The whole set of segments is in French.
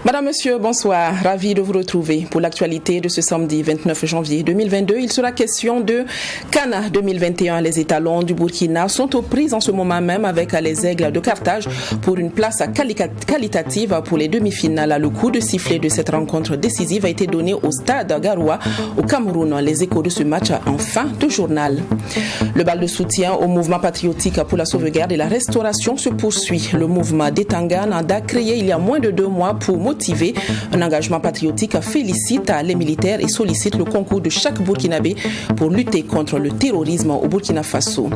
Madame, Monsieur, bonsoir. Ravi de vous retrouver pour l'actualité de ce samedi 29 janvier 2022. Il sera question de Cana 2021. Les étalons du Burkina sont aux prises en ce moment même avec les Aigles de Carthage pour une place qualitative pour les demi-finales. Le coup de sifflet de cette rencontre décisive a été donné au stade Garoua au Cameroun. Les échos de ce match en fin de journal. Le bal de soutien au mouvement patriotique pour la sauvegarde et la restauration se poursuit. Le mouvement d'Etangananda, créé il y a moins de 2 mois pour motiver un engagement patriotique, félicite les militaires et sollicite le concours de chaque Burkinabé pour lutter contre le terrorisme au Burkina Faso.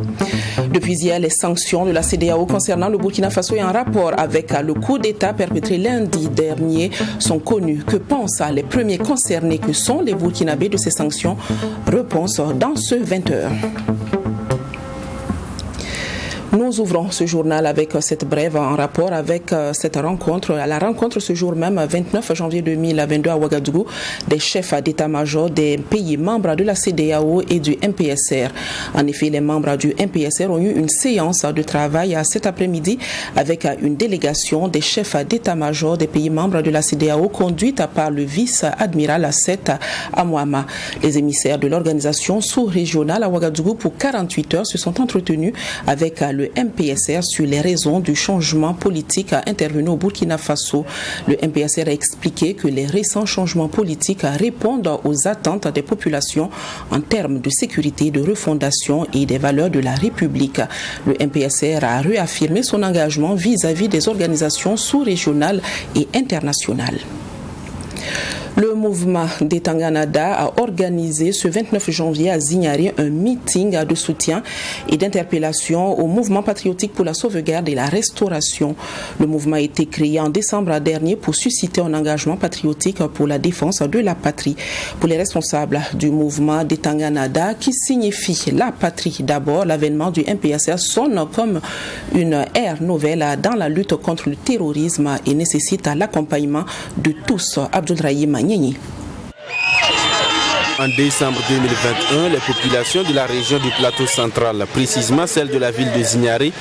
Depuis hier, les sanctions de la CEDEAO concernant le Burkina Faso et en rapport avec le coup d'État perpétré lundi dernier sont connues. Que pensent les premiers concernés que sont les Burkinabés de ces sanctions? Réponse dans ce 20h. Nous ouvrons ce journal avec cette brève en rapport avec cette rencontre. À la rencontre ce jour même, 29 janvier 2022 à Ouagadougou, des chefs d'état-major des pays membres de la CEDEAO et du MPSR. En effet, les membres du MPSR ont eu une séance de travail cet après-midi avec une délégation des chefs d'état-major des pays membres de la CEDEAO conduite par le vice-admiral Asset Amouama. Les émissaires de l'organisation sous-régionale à Ouagadougou pour 48 heures se sont entretenus avec le MPSR sur les raisons du changement politique intervenu au Burkina Faso. Le MPSR a expliqué que les récents changements politiques répondent aux attentes des populations en termes de sécurité, de refondation et des valeurs de la République. Le MPSR a réaffirmé son engagement vis-à-vis des organisations sous-régionales et internationales. Le mouvement d'Etanganada a organisé ce 29 janvier à Zignari un meeting de soutien et d'interpellation au mouvement patriotique pour la sauvegarde et la restauration. Le mouvement a été créé en décembre dernier pour susciter un engagement patriotique pour la défense de la patrie. Pour les responsables du mouvement d'Etanganada, qui signifie la patrie d'abord, l'avènement du MPSR sonne comme une ère nouvelle dans la lutte contre le terrorisme et nécessite l'accompagnement de tous. Abdoulrahim Nieni. En décembre 2021, les populations de la région du plateau central, précisément celle de la ville de Zignari,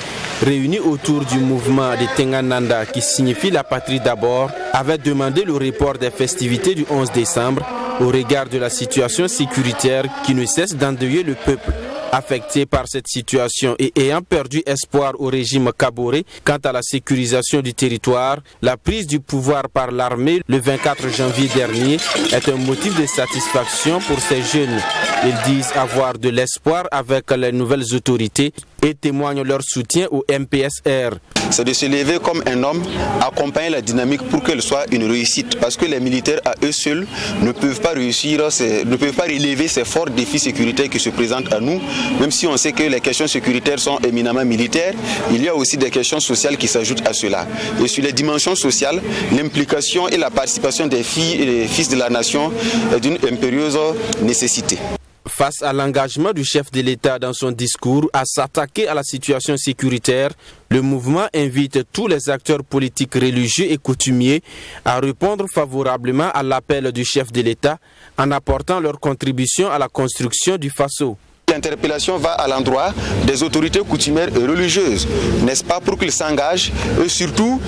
réunies autour du mouvement de Tengananda qui signifie la patrie d'abord, avaient demandé le report des festivités du 11 décembre au regard de la situation sécuritaire qui ne cesse d'endeuiller le peuple. Affecté par cette situation et ayant perdu espoir au régime Kaboré quant à la sécurisation du territoire, la prise du pouvoir par l'armée le 24 janvier dernier est un motif de satisfaction pour ces jeunes. Ils disent avoir de l'espoir avec les nouvelles autorités et témoignent leur soutien au MPSR. C'est de se lever comme un homme, accompagner la dynamique pour qu'elle soit une réussite. Parce que les militaires à eux seuls ne peuvent pas réussir, ne peuvent pas relever ces forts défis sécuritaires qui se présentent à nous. Même si on sait que les questions sécuritaires sont éminemment militaires, il y a aussi des questions sociales qui s'ajoutent à cela. Et sur les dimensions sociales, l'implication et la participation des filles et des fils de la nation est d'une impérieuse nécessité. Face à l'engagement du chef de l'État dans son discours à s'attaquer à la situation sécuritaire, le mouvement invite tous les acteurs politiques, religieux et coutumiers à répondre favorablement à l'appel du chef de l'État en apportant leur contribution à la construction du Faso. L'interpellation va à l'endroit des autorités coutumières et religieuses, n'est-ce pas, pour qu'ils s'engagent et surtout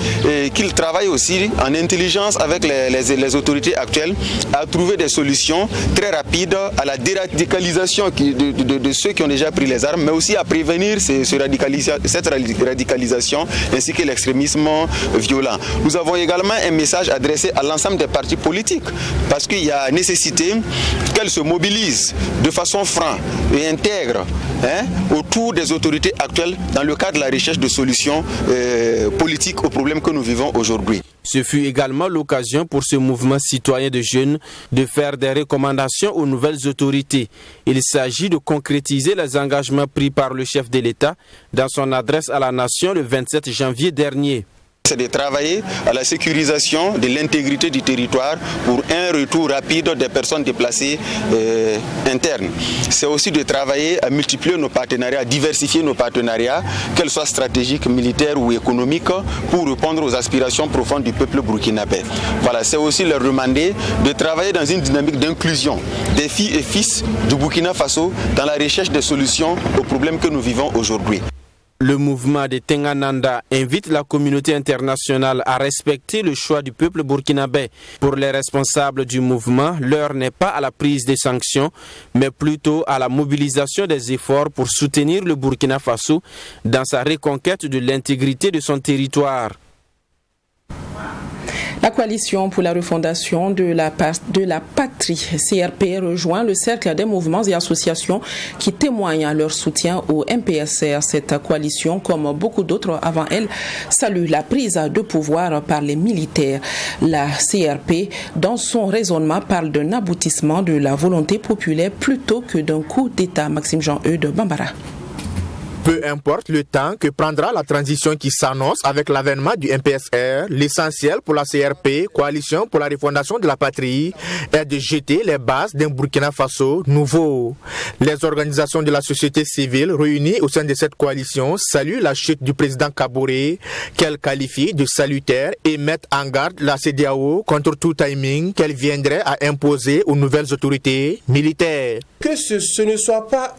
qu'ils travaillent aussi en intelligence avec les autorités actuelles à trouver des solutions très rapides à la déradicalisation de ceux qui ont déjà pris les armes, mais aussi à prévenir cette radicalisation ainsi que l'extrémisme violent. Nous avons également un message adressé à l'ensemble des partis politiques parce qu'il y a nécessité qu'elles se mobilisent de façon franche et intègre autour des autorités actuelles dans le cadre de la recherche de solutions politiques aux problèmes que nous vivons aujourd'hui. Ce fut également l'occasion pour ce mouvement citoyen de jeunes de faire des recommandations aux nouvelles autorités. Il s'agit de concrétiser les engagements pris par le chef de l'État dans son adresse à la nation le 27 janvier dernier. c'est de travailler à la sécurisation de l'intégrité du territoire pour un retour rapide des personnes déplacées internes. C'est aussi de travailler à multiplier nos partenariats, à diversifier nos partenariats, qu'elles soient stratégiques, militaires ou économiques, pour répondre aux aspirations profondes du peuple burkinabé. Voilà, c'est aussi leur demander de travailler dans une dynamique d'inclusion des filles et fils du Burkina Faso dans la recherche des solutions aux problèmes que nous vivons aujourd'hui. Le mouvement des Tenga Nanda invite la communauté internationale à respecter le choix du peuple burkinabé. Pour les responsables du mouvement, l'heure n'est pas à la prise des sanctions, mais plutôt à la mobilisation des efforts pour soutenir le Burkina Faso dans sa reconquête de l'intégrité de son territoire. La coalition pour la refondation de la patrie, CRP, rejoint le cercle des mouvements et associations qui témoignent leur soutien au MPSR. Cette coalition, comme beaucoup d'autres avant elle, salue la prise de pouvoir par les militaires. La CRP, dans son raisonnement, parle d'un aboutissement de la volonté populaire plutôt que d'un coup d'État. Maxime Jean-Eudes Bambara. Peu importe le temps que prendra la transition qui s'annonce avec l'avènement du MPSR, l'essentiel pour la CRP, Coalition pour la refondation de la patrie, est de jeter les bases d'un Burkina Faso nouveau. Les organisations de la société civile réunies au sein de cette coalition saluent la chute du président Kaboré, qu'elle qualifie de salutaire, et mettent en garde la CEDEAO contre tout timing qu'elle viendrait à imposer aux nouvelles autorités militaires. Que ce ne soit pas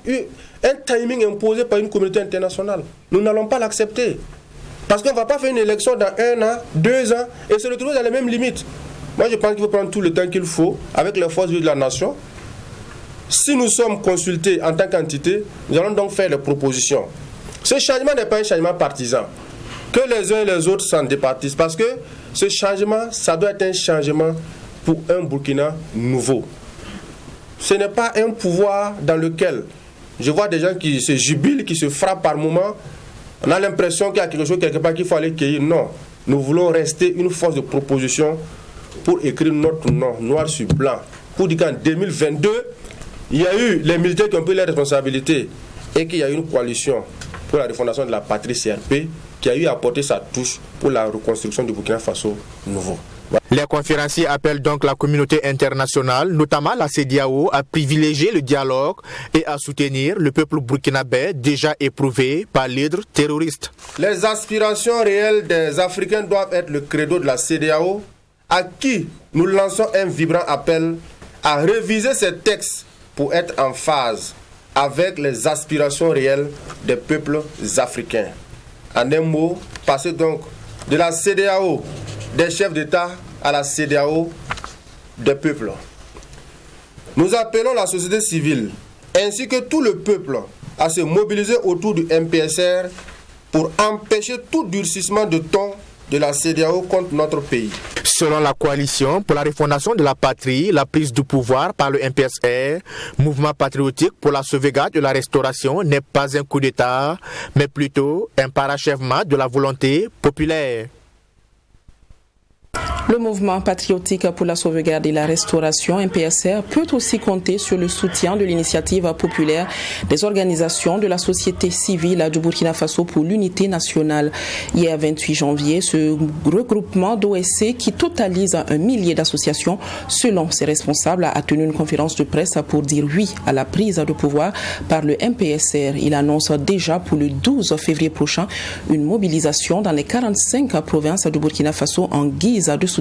un timing imposé par une communauté internationale. Nous n'allons pas l'accepter. Parce qu'on ne va pas faire une élection dans 1 an, 2 ans, et se retrouver dans les mêmes limites. Moi, je pense qu'il faut prendre tout le temps qu'il faut avec les forces vives de la nation. Si nous sommes consultés en tant qu'entité, nous allons donc faire les propositions. Ce changement n'est pas un changement partisan. Que les uns et les autres s'en départissent. Parce que ce changement, ça doit être un changement pour un Burkina nouveau. Ce n'est pas un pouvoir dans lequel je vois des gens qui se jubilent, qui se frappent par moments. On a l'impression qu'il y a quelque chose quelque part qu'il faut aller cueillir. Non, nous voulons rester une force de proposition pour écrire notre nom, noir sur blanc. Pour dire qu'en 2022, il y a eu les militaires qui ont pris leurs responsabilités et qu'il y a eu une coalition pour la refondation de la patrie CRP qui a eu à apporter sa touche pour la reconstruction du Burkina Faso nouveau. Les conférenciers appellent donc la communauté internationale, notamment la CEDEAO, à privilégier le dialogue et à soutenir le peuple burkinabé déjà éprouvé par l'hydre terroriste. Les aspirations réelles des Africains doivent être le credo de la CEDEAO, à qui nous lançons un vibrant appel à réviser ces textes pour être en phase avec les aspirations réelles des peuples africains. En un mot, passer donc de la CEDEAO des chefs d'État à la CEDEAO des peuples. Nous appelons la société civile ainsi que tout le peuple à se mobiliser autour du MPSR pour empêcher tout durcissement de ton de la CEDEAO contre notre pays. Selon la coalition pour la refondation de la patrie, la prise du pouvoir par le MPSR, mouvement patriotique pour la sauvegarde de la restauration, n'est pas un coup d'État, mais plutôt un parachèvement de la volonté populaire. Le mouvement patriotique pour la sauvegarde et la restauration, MPSR, peut aussi compter sur le soutien de l'initiative populaire des organisations de la société civile du Burkina Faso pour l'unité nationale. Hier 28 janvier, ce regroupement d'OSC qui totalise 1 millier d'associations, selon ses responsables, a tenu une conférence de presse pour dire oui à la prise de pouvoir par le MPSR. Il annonce déjà pour le 12 février prochain une mobilisation dans les 45 provinces du Burkina Faso en guise de soutien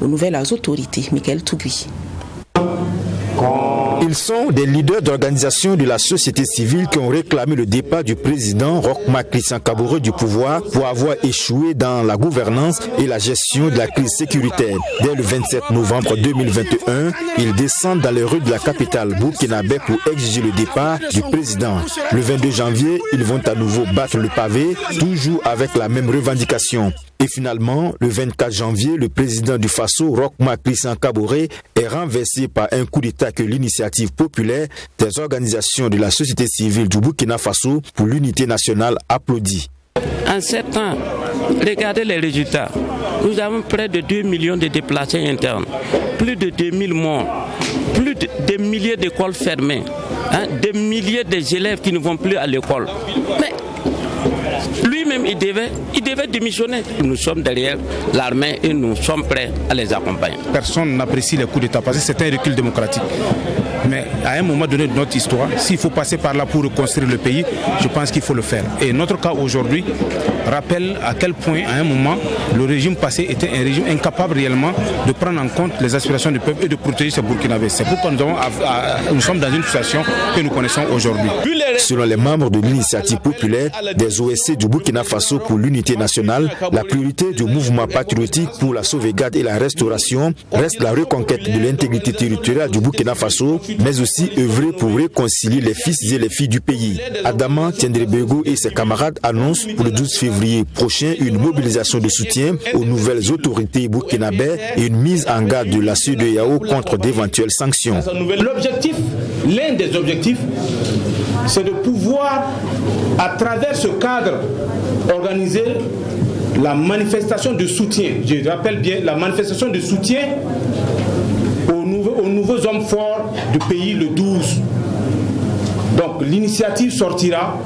aux nouvelles autorités. Michael Tougui. Ils sont des leaders d'organisations de la société civile qui ont réclamé le départ du président Roch-Marc Christian Kaboré du pouvoir pour avoir échoué dans la gouvernance et la gestion de la crise sécuritaire. Dès le 27 novembre 2021, ils descendent dans les rues de la capitale burkinabé pour exiger le départ du président. Le 22 janvier, ils vont à nouveau battre le pavé, toujours avec la même revendication. Et finalement, le 24 janvier, le président du Faso, Roch-Marc Christian Kaboré, est renversé par un coup d'État que l'initiative populaire des organisations de la société civile du Burkina Faso pour l'unité nationale applaudit. En 7 ans, regardez les résultats. Nous avons près de 2 millions de déplacés internes, plus de 2000 morts, plus de des milliers d'écoles fermées, des milliers d'élèves qui ne vont plus à l'école. Mais lui-même, il devait démissionner. Nous sommes derrière l'armée et nous sommes prêts à les accompagner. Personne n'apprécie les coups d'État parce que c'est un recul démocratique. Mais à un moment donné de notre histoire, s'il faut passer par là pour reconstruire le pays, je pense qu'il faut le faire. Et notre cas aujourd'hui rappelle à quel point, à un moment, le régime passé était un régime incapable réellement de prendre en compte les aspirations du peuple et de protéger ces Burkinabés. C'est pourquoi nous sommes dans une situation que nous connaissons aujourd'hui. Selon les membres de l'initiative populaire des OSC du Burkina Faso pour l'unité nationale, la priorité du mouvement patriotique pour la sauvegarde et la restauration reste la reconquête de l'intégrité territoriale du Burkina Faso, mais aussi œuvrer pour réconcilier les fils et les filles du pays. Adama Tiendrebego et ses camarades annoncent pour le 12 février prochain une mobilisation de soutien aux nouvelles autorités burkinabées et une mise en garde de la CEDEAO contre d'éventuelles sanctions. L'un des objectifs, c'est de pouvoir, à travers ce cadre, organiser la manifestation de soutien. Je rappelle bien, la manifestation de soutien aux nouveaux hommes forts du pays le 12. Donc l'initiative sortira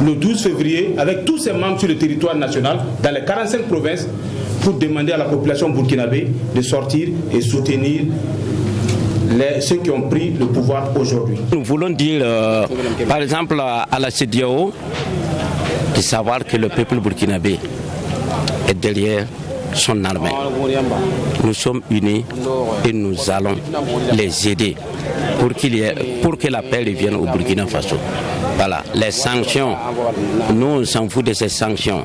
le 12 février avec tous ses membres sur le territoire national, dans les 45 provinces, pour demander à la population burkinabé de sortir et soutenir ceux qui ont pris le pouvoir aujourd'hui. Nous voulons dire, par exemple, à la CEDEAO, de savoir que le peuple burkinabé est derrière son armée. Nous sommes unis et nous allons les aider pour que la paix revienne au Burkina Faso. Voilà, les sanctions, nous on s'en fout de ces sanctions.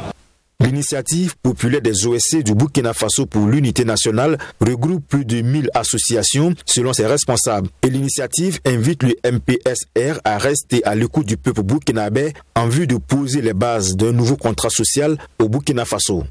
L'initiative populaire des OSC du Burkina Faso pour l'unité nationale regroupe plus de 1000 associations selon ses responsables. Et l'initiative invite le MPSR à rester à l'écoute du peuple burkinabé en vue de poser les bases d'un nouveau contrat social au Burkina Faso.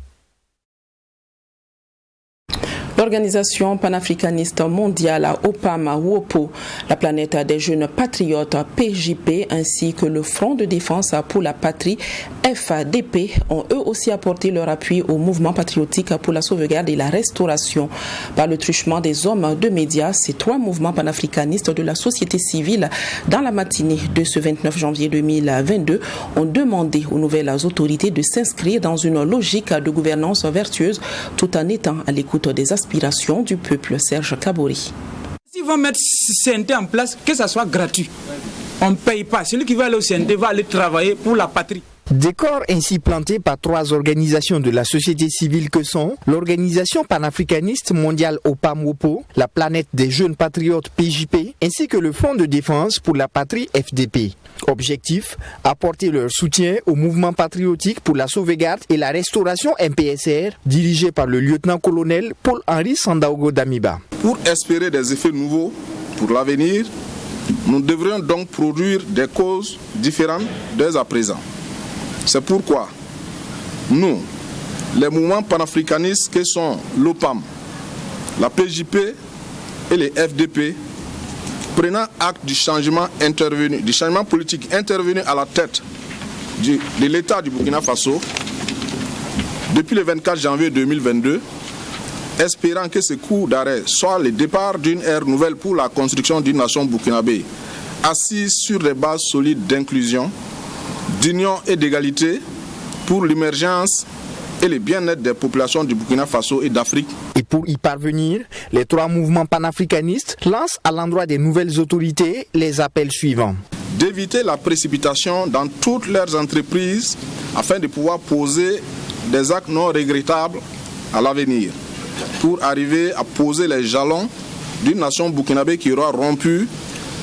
L'organisation panafricaniste mondiale OPAM-WOPO, la planète des jeunes patriotes PJP ainsi que le Front de défense pour la patrie FADP ont eux aussi apporté leur appui au mouvement patriotique pour la sauvegarde et la restauration. Par le truchement des hommes de médias, ces trois mouvements panafricanistes de la société civile dans la matinée de ce 29 janvier 2022 ont demandé aux nouvelles autorités de s'inscrire dans une logique de gouvernance vertueuse tout en étant à l'écoute des aspirations du peuple. Serge Kabori. S'ils vont mettre CNT en place, que ça soit gratuit. On ne paye pas. Celui qui va aller au CNT va aller travailler pour la patrie. Décor ainsi planté par trois organisations de la société civile que sont l'Organisation panafricaniste mondiale OPAM-WOPO, la planète des jeunes patriotes PJP, ainsi que le Front de défense pour la patrie FDP. Objectif, apporter leur soutien au mouvement patriotique pour la sauvegarde et la restauration MPSR, dirigé par le lieutenant-colonel Paul-Henri Sandaogo Damiba. Pour espérer des effets nouveaux pour l'avenir, nous devrions donc produire des causes différentes dès à présent. C'est pourquoi nous, les mouvements panafricanistes que sont l'OPAM, la PJP et les FDP, prenant acte du changement intervenu, du changement politique intervenu à la tête de l'État du Burkina Faso depuis le 24 janvier 2022, espérant que ce coup d'arrêt soit le départ d'une ère nouvelle pour la construction d'une nation burkinabé, assise sur des bases solides d'inclusion, d'union et d'égalité pour l'émergence et le bien-être des populations du Burkina Faso et d'Afrique. Et pour y parvenir, les trois mouvements panafricanistes lancent à l'endroit des nouvelles autorités les appels suivants. D'éviter la précipitation dans toutes leurs entreprises afin de pouvoir poser des actes non regrettables à l'avenir pour arriver à poser les jalons d'une nation burkinabé qui aura rompu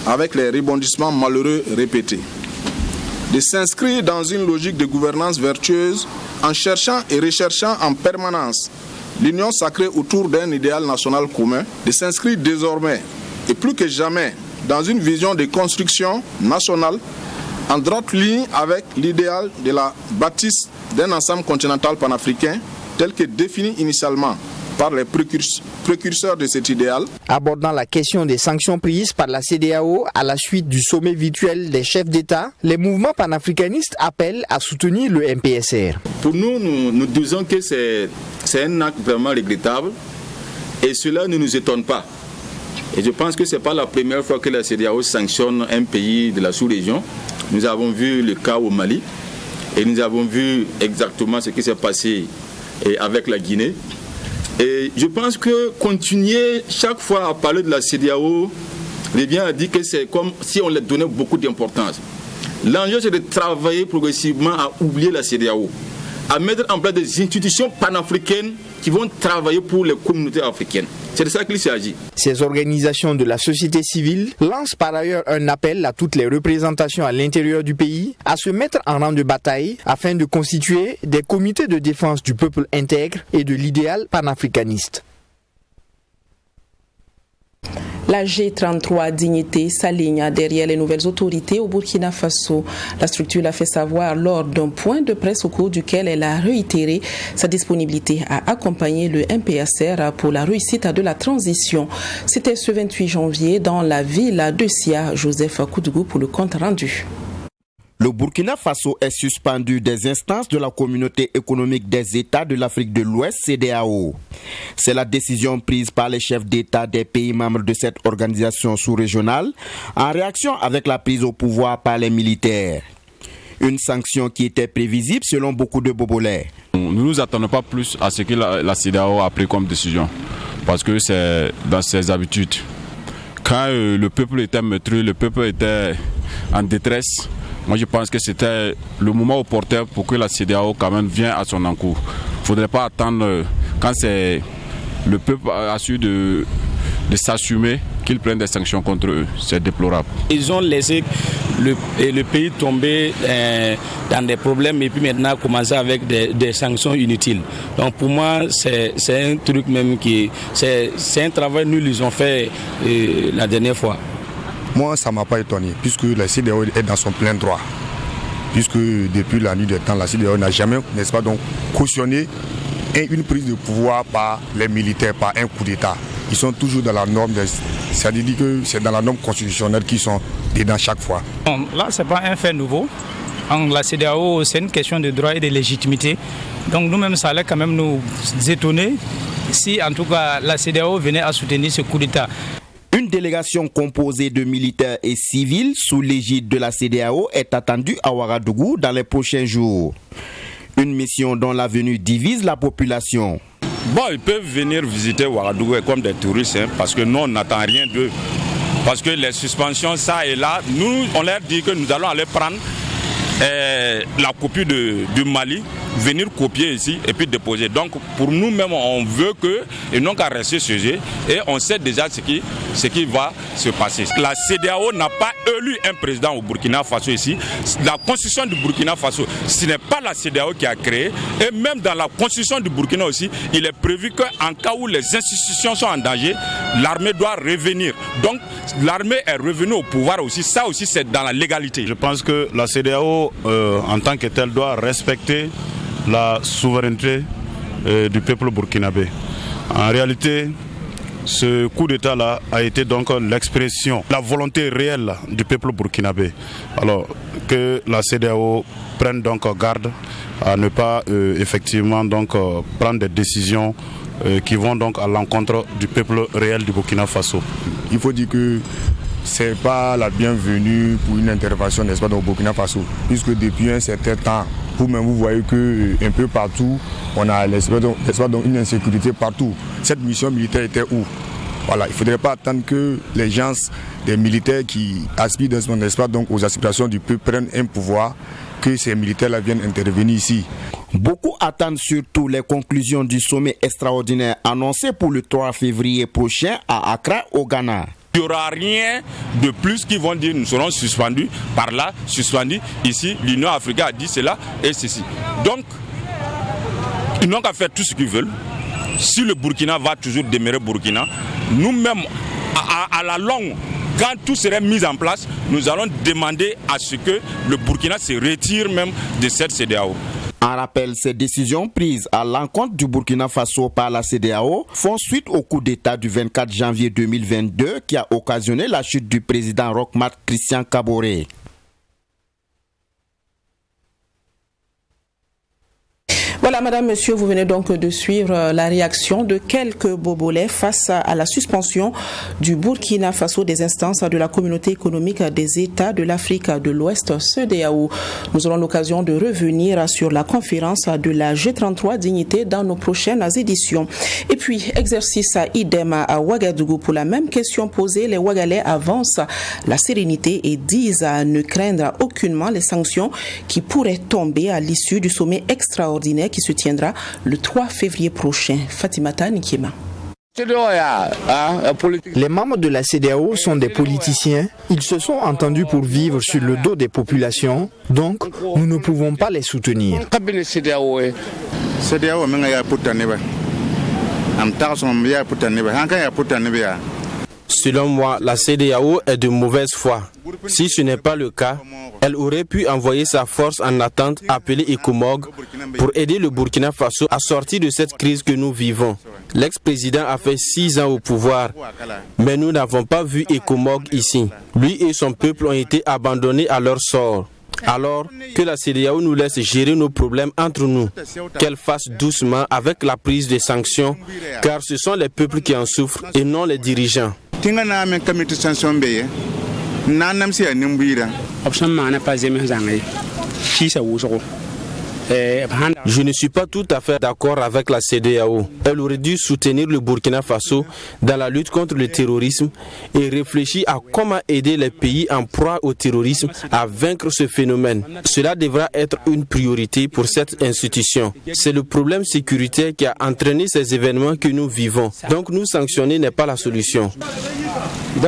avec les rebondissements malheureux répétés. De s'inscrire dans une logique de gouvernance vertueuse en cherchant et recherchant en permanence l'union sacrée autour d'un idéal national commun, de s'inscrire désormais et plus que jamais dans une vision de construction nationale en droite ligne avec l'idéal de la bâtisse d'un ensemble continental panafricain tel que défini initialement par les précurseurs de cet idéal. Abordant la question des sanctions prises par la CEDEAO à la suite du sommet virtuel des chefs d'État, les mouvements panafricanistes appellent à soutenir le MPSR. Pour nous, nous disons que c'est un acte vraiment regrettable et cela ne nous étonne pas. Et je pense que ce n'est pas la première fois que la CEDEAO sanctionne un pays de la sous-région. Nous avons vu le cas au Mali Et nous avons vu exactement ce qui s'est passé avec la Guinée. Et je pense que continuer chaque fois à parler de la CEDEAO revient à dire que c'est comme si on leur donnait beaucoup d'importance. L'enjeu, c'est de travailler progressivement à oublier la CEDEAO, à mettre en place des institutions panafricaines qui vont travailler pour les communautés africaines. C'est de ça qu'il s'agit. Ces organisations de la société civile lancent par ailleurs un appel à toutes les représentations à l'intérieur du pays à se mettre en rang de bataille afin de constituer des comités de défense du peuple intègre et de l'idéal panafricaniste. La G33 Dignité s'aligne derrière les nouvelles autorités au Burkina Faso. La structure l'a fait savoir lors d'un point de presse au cours duquel elle a réitéré sa disponibilité à accompagner le MPSR pour la réussite de la transition. C'était ce 28 janvier dans la ville de Sia. Joseph Koudougou pour le compte rendu. Le Burkina Faso est suspendu des instances de la communauté économique des États de l'Afrique de l'Ouest, CEDEAO. C'est la décision prise par les chefs d'État des pays membres de cette organisation sous-régionale en réaction avec la prise au pouvoir par les militaires. Une sanction qui était prévisible selon beaucoup de Bobolais. Nous ne nous attendons pas plus à ce que la CEDEAO a pris comme décision, parce que c'est dans ses habitudes. Quand le peuple était meurtri, le peuple était en détresse, moi je pense que c'était le moment opportun pour que la CEDEAO quand même vienne à son encours. Il ne faudrait pas attendre quand c'est le peuple a su de s'assumer qu'ils prennent des sanctions contre eux. C'est déplorable. Ils ont laissé le pays tomber dans des problèmes et puis maintenant commencer avec des sanctions inutiles. Donc pour moi, c'est un truc même c'est un travail nul ils ont fait la dernière fois. Moi, ça ne m'a pas étonné, puisque la CEDEAO est dans son plein droit. Puisque depuis la nuit des temps, la CEDEAO n'a jamais, n'est-ce pas, donc, cautionné une prise de pouvoir par les militaires, par un coup d'État. Ils sont toujours dans la norme, c'est-à-dire que c'est dans la norme constitutionnelle qu'ils sont dedans chaque fois. Bon, là, ce n'est pas un fait nouveau. La CEDEAO, c'est une question de droit et de légitimité. Donc nous-mêmes, ça allait quand même nous étonner si, en tout cas, la CEDEAO venait à soutenir ce coup d'État. Une délégation composée de militaires et civils sous l'égide de la CEDEAO est attendue à Ouagadougou dans les prochains jours. Une mission dont la venue divise la population. Bon, ils peuvent venir visiter Ouagadougou comme des touristes, parce que nous, on n'attend rien d'eux. Parce que les suspensions, ça et là, nous, on leur dit que nous allons aller prendre la copie du Mali, venir copier ici et puis déposer. Donc pour nous-mêmes, on veut que, et non qu'à rester chez eux, et on sait déjà ce qui va se passer. La CEDEAO n'a pas élu un président au Burkina Faso ici. La constitution du Burkina Faso, ce n'est pas la CEDEAO qui a créé. Et même dans la constitution du Burkina aussi, il est prévu qu'en cas où les institutions sont en danger, l'armée doit revenir. Donc l'armée est revenue au pouvoir aussi. Ça aussi, c'est dans la légalité. Je pense que la CEDEAO, en tant que telle, doit respecter la souveraineté du peuple burkinabé. En réalité, ce coup d'État-là a été donc l'expression, la volonté réelle du peuple burkinabé. Alors que la CEDEAO prenne donc garde à ne pas effectivement donc prendre des décisions qui vont donc à l'encontre du peuple réel du Burkina Faso. Il faut dire que c'est pas la bienvenue pour une intervention, n'est-ce pas, dans le Burkina Faso, puisque depuis un certain temps, vous-même vous voyez qu'un peu partout, on a n'est-ce pas, donc une insécurité partout. Cette mission militaire était où? Voilà, il ne faudrait pas attendre que les gens, des militaires qui aspirent, n'est-ce pas, donc aux aspirations du peuple prennent un pouvoir, que ces militaires-là viennent intervenir ici. Beaucoup attendent surtout les conclusions du sommet extraordinaire annoncé pour le 3 février prochain à Accra, au Ghana. Il n'y aura rien de plus qui vont dire nous serons suspendus par là, suspendus ici. L'Union africaine a dit cela et ceci. Donc, ils n'ont qu'à faire tout ce qu'ils veulent. Si le Burkina va toujours demeurer Burkina, nous-mêmes, à la longue, quand tout serait mis en place, nous allons demander à ce que le Burkina se retire même de cette CEDEAO. En rappel, ces décisions prises à l'encontre du Burkina Faso par la CEDEAO font suite au coup d'État du 24 janvier 2022 qui a occasionné la chute du président Roch Marc Christian Kaboré. Voilà, madame, monsieur, vous venez donc de suivre la réaction de quelques Bobolais face à la suspension du Burkina Faso des instances de la communauté économique des États de l'Afrique de l'Ouest, CEDEAO. Nous aurons l'occasion de revenir sur la conférence de la G33 Dignité dans nos prochaines éditions. Et puis, exercice idem à Ouagadougou pour la même question posée. Les Ouagalais avancent la sérénité et disent ne craindre aucunement les sanctions qui pourraient tomber à l'issue du sommet extraordinaire qui se tiendra le 3 février prochain. Fatimata Nikema. Les membres de la CEDEAO sont des politiciens. Ils se sont entendus pour vivre sur le dos des populations. Donc, nous ne pouvons pas les soutenir. Selon moi, la CEDEAO est de mauvaise foi. Si ce n'est pas le cas, elle aurait pu envoyer sa force en attente appelée ECOMOG pour aider le Burkina Faso à sortir de cette crise que nous vivons. L'ex-président a fait 6 ans au pouvoir, mais nous n'avons pas vu ECOMOG ici. Lui et son peuple ont été abandonnés à leur sort. Alors que la CEDEAO nous laisse gérer nos problèmes entre nous, qu'elle fasse doucement avec la prise des sanctions, car ce sont les peuples qui en souffrent et non les dirigeants. Je ne suis pas tout à fait d'accord avec la CEDEAO. Elle aurait dû soutenir le Burkina Faso dans la lutte contre le terrorisme et réfléchir à comment aider les pays en proie au terrorisme à vaincre ce phénomène. Cela devra être une priorité pour cette institution. C'est le problème sécuritaire qui a entraîné ces événements que nous vivons. Donc nous sanctionner n'est pas la solution. Nous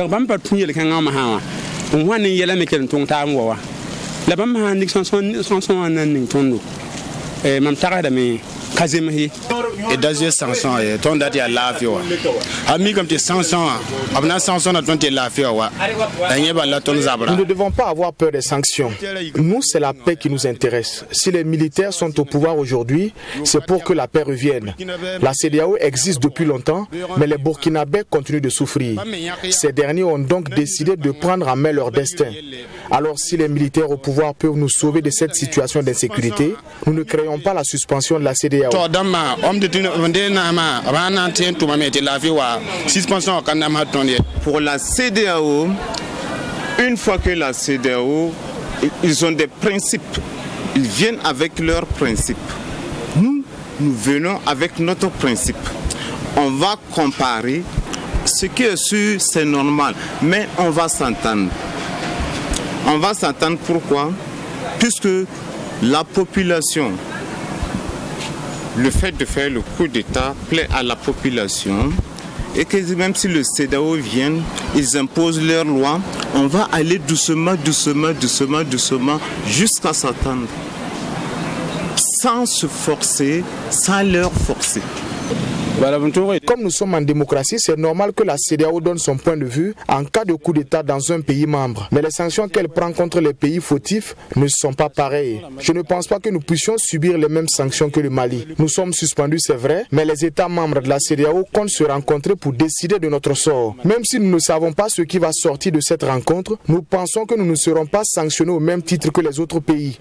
ne devons pas avoir peur des sanctions. Nous, c'est la paix qui nous intéresse. Si les militaires sont au pouvoir aujourd'hui, c'est pour que la paix revienne. La CEDEAO existe depuis longtemps, mais les Burkinabés continuent de souffrir. Ces derniers ont donc décidé de prendre en main leur destin. Alors si les militaires au pouvoir peuvent nous sauver de cette situation d'insécurité, nous ne créons pas la suspension de la CEDEAO. Pour la CEDEAO, une fois que la CEDEAO, ils ont des principes, ils viennent avec leurs principes. Nous venons avec notre principe. On va comparer, ce qui est sûr, c'est normal, mais on va s'entendre. On va s'entendre pourquoi? Puisque la population, le fait de faire le coup d'État plaît à la population et que même si le CEDEAO vient, ils imposent leurs lois, on va aller doucement jusqu'à s'entendre. Sans se forcer, sans leur forcer. Comme nous sommes en démocratie, c'est normal que la CEDEAO donne son point de vue en cas de coup d'État dans un pays membre. Mais les sanctions qu'elle prend contre les pays fautifs ne sont pas pareilles. Je ne pense pas que nous puissions subir les mêmes sanctions que le Mali. Nous sommes suspendus, c'est vrai, mais les États membres de la CEDEAO comptent se rencontrer pour décider de notre sort. Même si nous ne savons pas ce qui va sortir de cette rencontre, nous pensons que nous ne serons pas sanctionnés au même titre que les autres pays.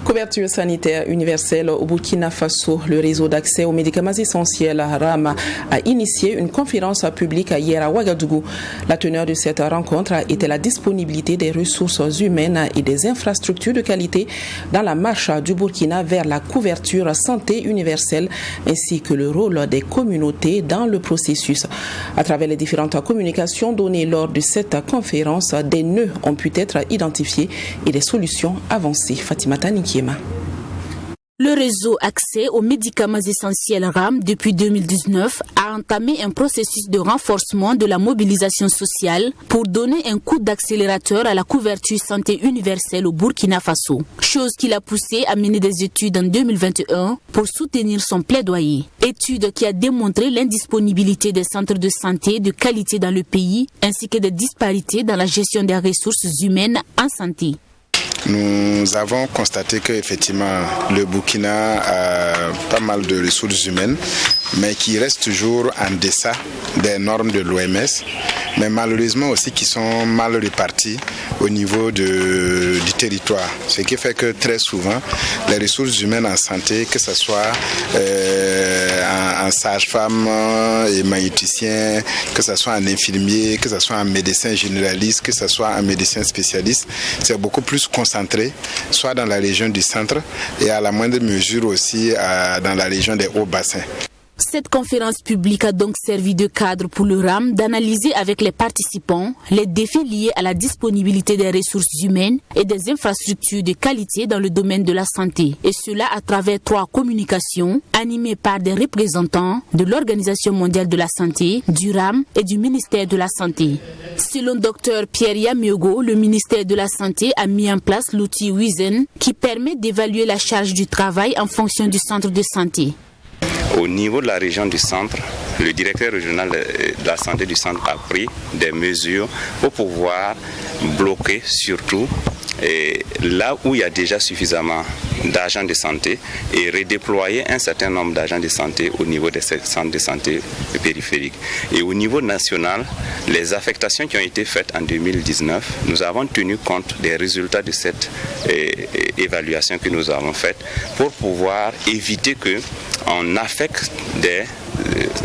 Couverture sanitaire universelle au Burkina Faso. Le réseau d'accès aux médicaments essentiels RAM a initié une conférence publique hier à Ouagadougou. La teneur de cette rencontre était la disponibilité des ressources humaines et des infrastructures de qualité dans la marche du Burkina vers la couverture santé universelle ainsi que le rôle des communautés dans le processus. À travers les différentes communications données lors de cette conférence, des nœuds ont pu être identifiés et des solutions avancées. Fatimata Nikema. Le réseau Accès aux médicaments essentiels RAM depuis 2019 a entamé un processus de renforcement de la mobilisation sociale pour donner un coup d'accélérateur à la couverture santé universelle au Burkina Faso. Chose qui l'a poussé à mener des études en 2021 pour soutenir son plaidoyer. Étude qui a démontré l'indisponibilité des centres de santé de qualité dans le pays ainsi que des disparités dans la gestion des ressources humaines en santé. Nous avons constaté qu'effectivement le Burkina a pas mal de ressources humaines, mais qui restent toujours en deçà des normes de l'OMS, mais malheureusement aussi qui sont mal répartis au niveau du territoire. Ce qui fait que très souvent, les ressources humaines en santé, que ce soit en sage-femme et maïticien, que ce soit en infirmier, que ce soit en médecin généraliste, que ce soit en médecin spécialiste, c'est beaucoup plus concentré, soit dans la région du centre et à la moindre mesure aussi dans la région des hauts bassins. Cette conférence publique a donc servi de cadre pour le RAM d'analyser avec les participants les défis liés à la disponibilité des ressources humaines et des infrastructures de qualité dans le domaine de la santé. Et cela à travers 3 communications animées par des représentants de l'Organisation mondiale de la santé, du RAM et du ministère de la Santé. Selon Dr Pierre Yamiogo, le ministère de la Santé a mis en place l'outil Wizen qui permet d'évaluer la charge du travail en fonction du centre de santé. Au niveau de la région du centre, le directeur régional de la santé du centre a pris des mesures pour pouvoir bloquer surtout là où il y a déjà suffisamment d'agents de santé et redéployer un certain nombre d'agents de santé au niveau des centres de santé périphériques. Et au niveau national, les affectations qui ont été faites en 2019, nous avons tenu compte des résultats de cette évaluation que nous avons faite pour pouvoir éviter qu'on affecte des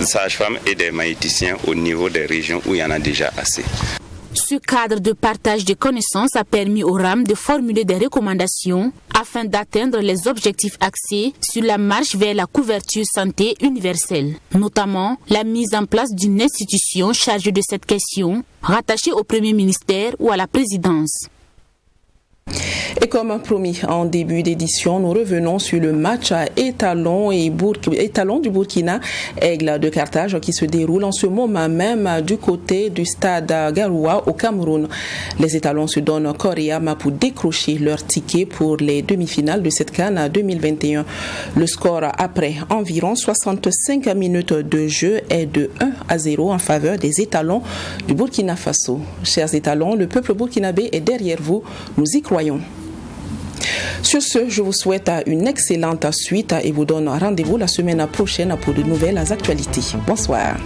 sages-femmes et des maïticiens au niveau des régions où il y en a déjà assez. Ce cadre de partage de connaissances a permis au RAM de formuler des recommandations afin d'atteindre les objectifs axés sur la marche vers la couverture santé universelle, notamment la mise en place d'une institution chargée de cette question, rattachée au Premier ministère ou à la présidence. Et comme promis en début d'édition, nous revenons sur le match à étalon du Burkina, Aigle de Carthage, qui se déroule en ce moment même du côté du stade Garoua au Cameroun. Les étalons se donnent corps et âme pour décrocher leur ticket pour les demi-finales de cette CAN 2021. Le score après environ 65 minutes de jeu est de 1-0 en faveur des étalons du Burkina Faso. Chers étalons, le peuple burkinabé est derrière vous, nous y croyons. Sur ce, je vous souhaite une excellente suite et vous donne rendez-vous la semaine prochaine pour de nouvelles actualités. Bonsoir.